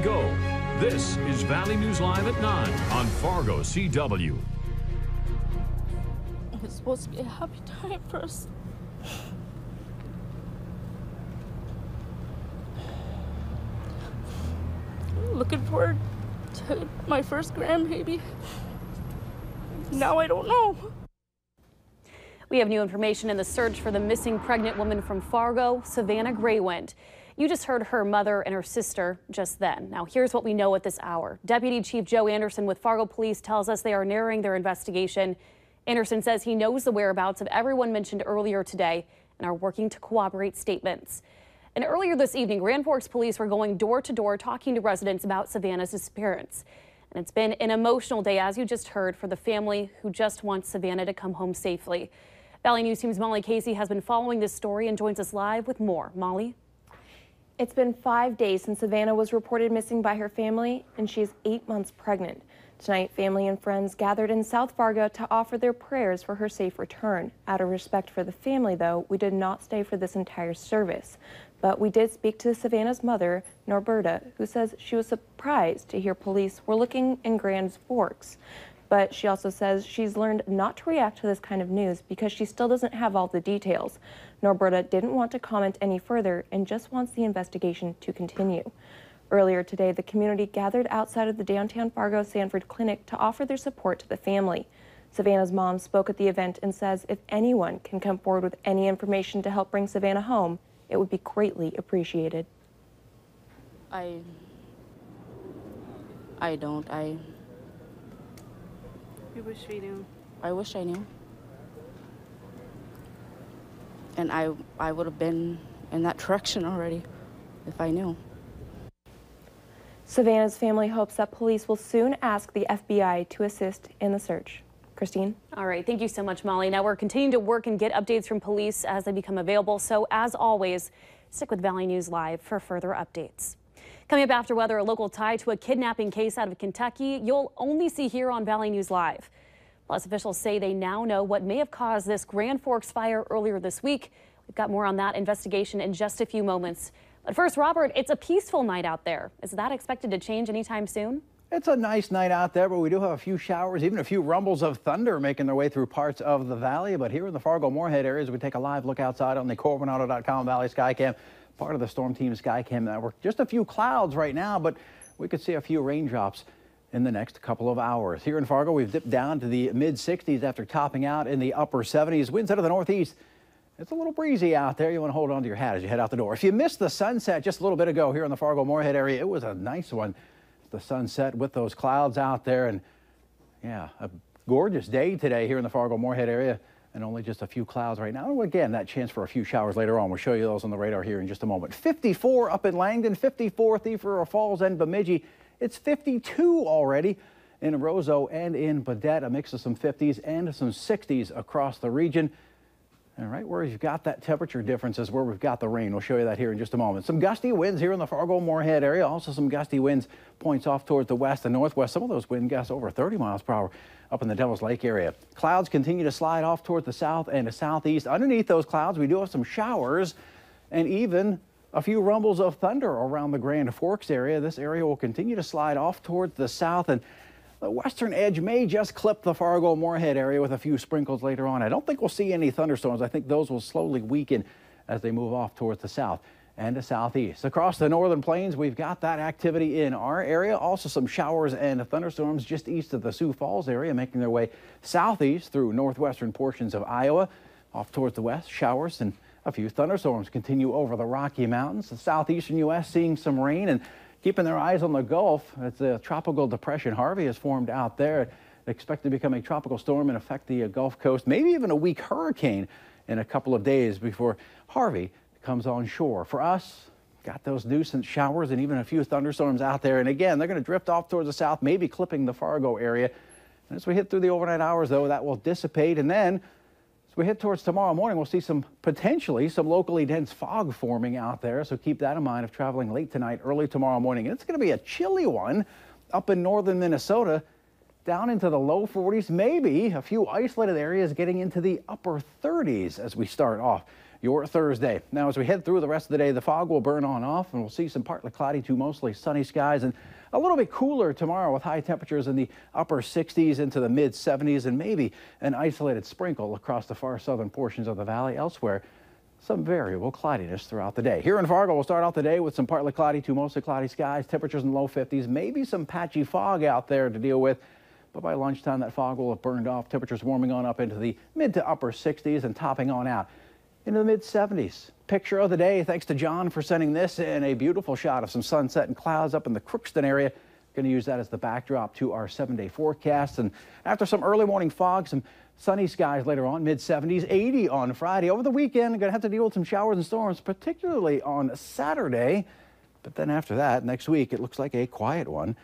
go. This is Valley News Live at 9 on Fargo CW. It's supposed to be a happy time for us. Looking forward to my first grandbaby. Now I don't know. We have new information in the search for the missing pregnant woman from Fargo, Savannah Graywind. You just heard her mother and her sister just then. Now here's what we know at this hour. Deputy Chief Joe Anderson with Fargo Police tells us they are narrowing their investigation. Anderson says he knows the whereabouts of everyone mentioned earlier today and are working to corroborate statements. And earlier this evening, Grand Forks police were going door to door talking to residents about Savannah's disappearance. And it's been an emotional day, as you just heard, for the family who just wants Savannah to come home safely. Valley News Team's Molly Casey has been following this story and joins us live with more. Molly? It's been 5 days since Savannah was reported missing by her family, and she's 8 months pregnant. Tonight, family and friends gathered in South Fargo to offer their prayers for her safe return. Out of respect for the family, though, we did not stay for this entire service. But we did speak to Savannah's mother, Norberta, who says she was surprised to hear police were looking in Grand Forks. But she also says she's learned not to react to this kind of news because she still doesn't have all the details. Norberta didn't want to comment any further and just wants the investigation to continue. Earlier today, the community gathered outside of the downtown Fargo Sanford Clinic to offer their support to the family. Savannah's mom spoke at the event and says if anyone can come forward with any information to help bring Savannah home, it would be greatly appreciated. I You wish we knew. I wish I knew. And I would have been in that direction already if I knew. Savannah's family hopes that police will soon ask the FBI to assist in the search. Christine? All right, thank you so much, Molly. Now we're continuing to work and get updates from police as they become available. So as always, stick with Valley News Live for further updates. Coming up after weather, a local tie to a kidnapping case out of Kentucky you'll only see here on Valley News Live. Plus, officials say they now know what may have caused this Grand Forks fire earlier this week. We've got more on that investigation in just a few moments. But first, Robert, it's a peaceful night out there. Is that expected to change anytime soon? It's a nice night out there, but we do have a few showers, even a few rumbles of thunder making their way through parts of the valley. But here in the Fargo-Moorhead areas, we take a live look outside on the Corbinauto.com Valley Skycam, part of the Storm Team Skycam network. Just a few clouds right now, but we could see a few raindrops in the next couple of hours. Here in Fargo, we've dipped down to the mid-60s after topping out in the upper 70s. Winds out of the northeast. It's a little breezy out there. You want to hold on to your hat as you head out the door. If you missed the sunset just a little bit ago here in the Fargo-Moorhead area, it was a nice one. The sunset with those clouds out there, and yeah, a gorgeous day today here in the Fargo-Moorhead area, and only just a few clouds right now. Again, that chance for a few showers later on. We'll show you those on the radar here in just a moment. 54 up in Langdon, 54 Thief River Falls and Bemidji. It's 52 already in Roseau and in Baudette, a mix of some 50s and some 60s across the region. And right where you've got that temperature difference is where we've got the rain. We'll show you that here in just a moment. Some gusty winds here in the Fargo-Moorhead area. Also some gusty winds points off towards the west and northwest. Some of those wind gusts over 30 miles per hour up in the Devil's Lake area. Clouds continue to slide off towards the south and the southeast. Underneath those clouds, we do have some showers and even a few rumbles of thunder around the Grand Forks area. This area will continue to slide off towards the south, and the western edge may just clip the Fargo-Moorhead area with a few sprinkles later on. I don't think we'll see any thunderstorms. I think those will slowly weaken as they move off towards the south and the southeast. Across the northern plains, we've got that activity in our area. Also some showers and thunderstorms just east of the Sioux Falls area, making their way southeast through northwestern portions of Iowa. Off towards the west, showers and a few thunderstorms continue over the Rocky Mountains. The southeastern U.S. seeing some rain and keeping their eyes on the Gulf as the tropical depression Harvey has formed out there. Expected to become a tropical storm and affect the Gulf Coast, maybe even a weak hurricane in a couple of days before Harvey comes on shore. For us, got those nuisance showers and even a few thunderstorms out there. And again, they're going to drift off towards the south, maybe clipping the Fargo area. And as we hit through the overnight hours, though, that will dissipate. And then as we head towards tomorrow morning, we'll see potentially some locally dense fog forming out there. So keep that in mind if traveling late tonight, early tomorrow morning. And it's going to be a chilly one up in northern Minnesota, down into the low 40s, maybe a few isolated areas getting into the upper 30s as we start off your Thursday. Now, as we head through the rest of the day, the fog will burn on off and we'll see some partly cloudy to mostly sunny skies and a little bit cooler tomorrow with high temperatures in the upper 60s into the mid 70s and maybe an isolated sprinkle across the far southern portions of the valley. Elsewhere, some variable cloudiness throughout the day. Here in Fargo, we'll start out the day with some partly cloudy to mostly cloudy skies, temperatures in the low 50s, maybe some patchy fog out there to deal with. But by lunchtime, that fog will have burned off. Temperatures warming on up into the mid to upper 60s and topping on out into the mid 70s. Picture of the day, thanks to John for sending this in, a beautiful shot of some sunset and clouds up in the Crookston area. Going to use that as the backdrop to our 7-day forecast. And after some early morning fog, some sunny skies later on, mid 70s, 80 on Friday. Over the weekend, going to have to deal with some showers and storms, particularly on Saturday. But then after that, next week, it looks like a quiet one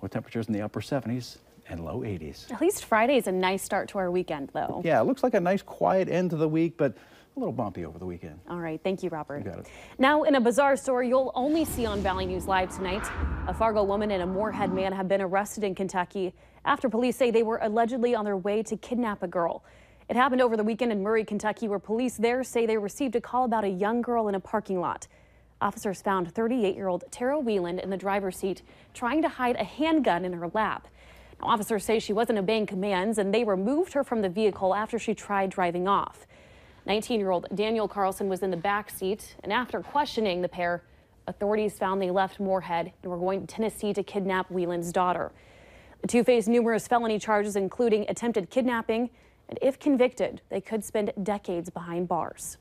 with temperatures in the upper 70s and low 80s. At least Friday is a nice start to our weekend, though. Yeah, it looks like a nice quiet end to the week, but a little bumpy over the weekend. All right. Thank you, Robert. You got it. Now, in a bizarre story you'll only see on Valley News Live tonight, a Fargo woman and a Moorhead man have been arrested in Kentucky after police say they were allegedly on their way to kidnap a girl. It happened over the weekend in Murray, Kentucky, where police there say they received a call about a young girl in a parking lot. Officers found 38-year-old Tara Wieland in the driver's seat trying to hide a handgun in her lap. Now, officers say she wasn't obeying commands and they removed her from the vehicle after she tried driving off. 19-year-old Daniel Carlson was in the back seat, and after questioning the pair, authorities found they left Moorhead and were going to Tennessee to kidnap Wieland's daughter. The two face numerous felony charges, including attempted kidnapping, and if convicted, they could spend decades behind bars.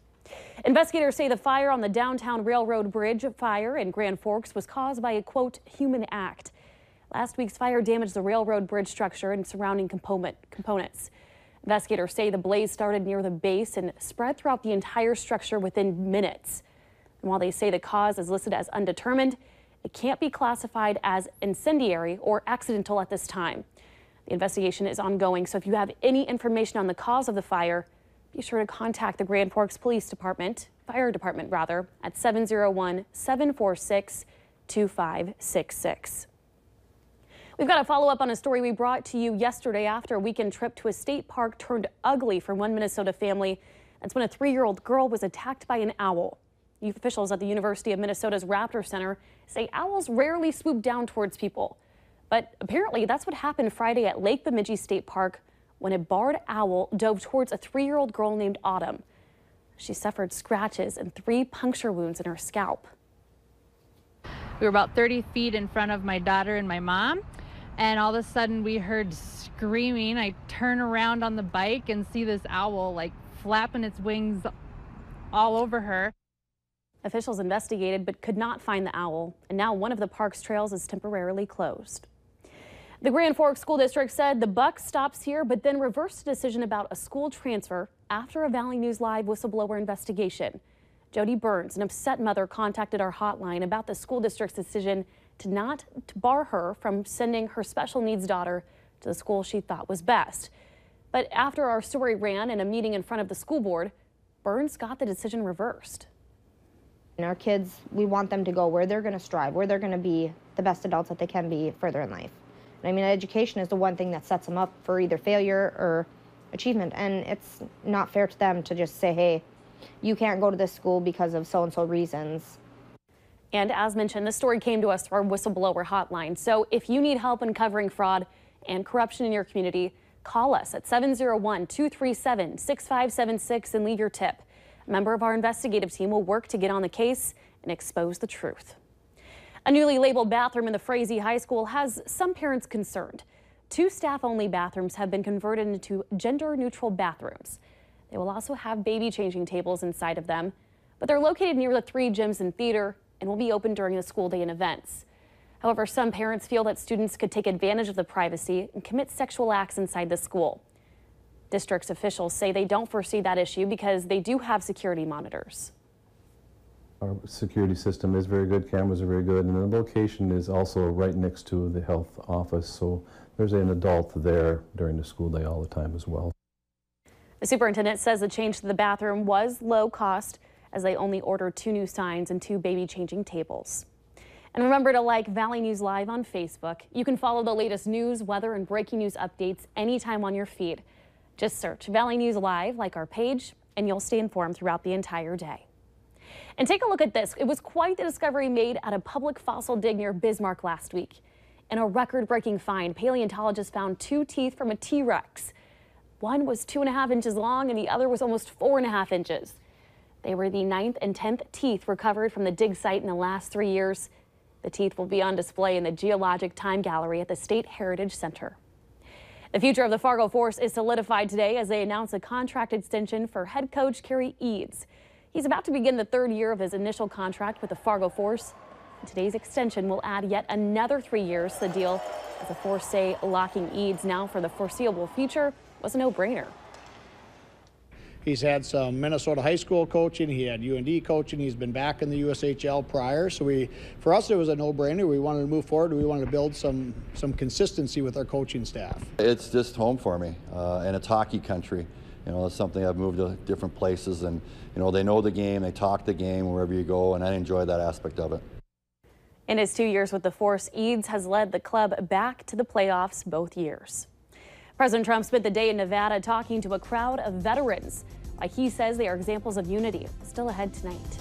Investigators say the fire on the downtown Railroad Bridge fire in Grand Forks was caused by a, quote, human act. Last week's fire damaged the railroad bridge structure and surrounding components. Investigators say the blaze started near the base and spread throughout the entire structure within minutes. And while they say the cause is listed as undetermined, it can't be classified as incendiary or accidental at this time. The investigation is ongoing, so if you have any information on the cause of the fire, be sure to contact the Grand Forks Fire Department, at 701-746-2566. We've got to follow up on a story we brought to you yesterday after a weekend trip to a state park turned ugly for one Minnesota family. That's when a 3-year-old girl was attacked by an owl. Youth officials at the University of Minnesota's Raptor Center say owls rarely swoop down towards people. But apparently that's what happened Friday at Lake Bemidji State Park when a barred owl dove towards a 3-year-old girl named Autumn. She suffered scratches and 3 puncture wounds in her scalp. We were about 30 feet in front of my daughter and my mom. And all of a sudden we heard screaming. I turn around on the bike and see this owl like flapping its wings all over her. Officials investigated but could not find the owl, and now one of the park's trails is temporarily closed. The Grand Forks School District said the buck stops here, but then reversed a decision about a school transfer after a Valley News Live whistleblower investigation. Jody Burns, an upset mother, contacted our hotline about the school district's decision to bar her from sending her special needs daughter to the school she thought was best. But after our story ran in a meeting in front of the school board, Burns got the decision reversed. And our kids, we want them to go where they're going to strive, where they're going to be the best adults that they can be further in life. And I mean, education is the one thing that sets them up for either failure or achievement. And it's not fair to them to just say, hey, you can't go to this school because of so-and-so reasons. And as mentioned, this story came to us through our whistleblower hotline. So if you need help uncovering fraud and corruption in your community, call us at 701-237-6576 and leave your tip. A member of our investigative team will work to get on the case and expose the truth. A newly labeled bathroom in the Frazee High School has some parents concerned. 2 staff-only bathrooms have been converted into gender-neutral bathrooms. They will also have baby changing tables inside of them, but they're located near the 3 gyms and theater and will be open during the school day and events. However, some parents feel that students could take advantage of the privacy and commit sexual acts inside the school. District's officials say they don't foresee that issue because they do have security monitors. Our security system is very good, cameras are very good, and the location is also right next to the health office, so there's an adult there during the school day all the time as well. The superintendent says the change to the bathroom was low cost, as they only ordered 2 new signs and 2 baby changing tables. And remember to like Valley News Live on Facebook. You can follow the latest news, weather, and breaking news updates anytime on your feed. Just search Valley News Live, like our page, and you'll stay informed throughout the entire day. And take a look at this. It was quite the discovery made at a public fossil dig near Bismarck last week. In a record-breaking find, paleontologists found 2 teeth from a T-Rex. One was 2.5 inches long and the other was almost 4.5 inches. They were the 9th and 10th teeth recovered from the dig site in the last 3 years. The teeth will be on display in the Geologic Time Gallery at the State Heritage Center. The future of the Fargo Force is solidified today as they announce a contract extension for head coach Kerry Eads. He's about to begin the 3rd year of his initial contract with the Fargo Force. Today's extension will add yet another 3 years to the deal, as the Force say locking Eads now for the foreseeable future was a no-brainer. He's had some Minnesota high school coaching. He had UND coaching. He's been back in the USHL prior. So for us, it was a no-brainer. We wanted to move forward. We wanted to build some consistency with our coaching staff. It's just home for me, and it's hockey country. You know, it's something I've moved to different places, and you know, they know the game, they talk the game wherever you go, and I enjoy that aspect of it. In his 2 years with the Force, Eads has led the club back to the playoffs both years. President Trump spent the day in Nevada talking to a crowd of veterans. Like he says, they are examples of unity. Still ahead tonight.